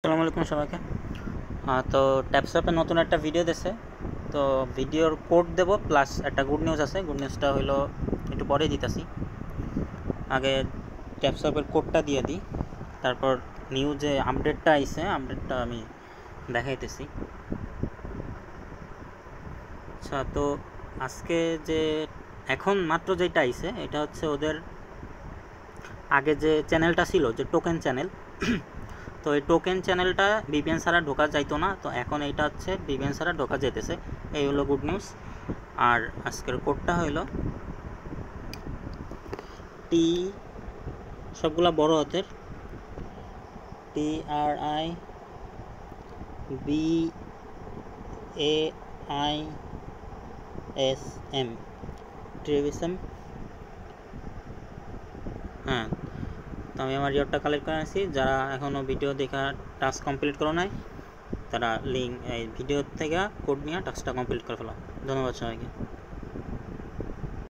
আসসালামু আলাইকুম সবাইকে। তো ট্যাপসঅ্যাপে নতুন একটা ভিডিও দিছে, তো ভিডিওর কোড দেব প্লাস একটা গুড নিউজ আছে। গুড নিউজটা হইলো একটু পরেই দিতেছি, আগে ট্যাপসঅ্যাপের কোডটা দিয়ে দিই, তারপর নিউজে আপডেটটা আইছে, আপডেটটা আমি দেখাইতেছি। আচ্ছা, তো আজকে যে এখন মাত্র যেটা আইছে এটা হচ্ছে ওদের আগে যে চ্যানেলটা ছিল, যে টোকেন চ্যানেল, তো এই টোকেন চ্যানেলটা ভিপিএন ছাড়া ঢোকা যাইতো না, তো এখন এইটা হচ্ছে ভিপিএন ছাড়া ঢোকা যেতেছে। এই হলো গুড নিউজ। আর আজকের কোডটা হইলো টি, সবগুলা বড় হাতের, TRIBAISM, ট্রিবিসম। হ্যাঁ, তো আমি আমার ইয়ারটা কালেক্ট করে আনছি। যারা এখনও ভিডিও দেখা টাস্ক কমপ্লিট করো নাই, তারা লিঙ্ক এই ভিডিও থেকে কোড নিয়ে টাস্কটা কমপ্লিট করে ফেলো। ধন্যবাদ সবাইকে।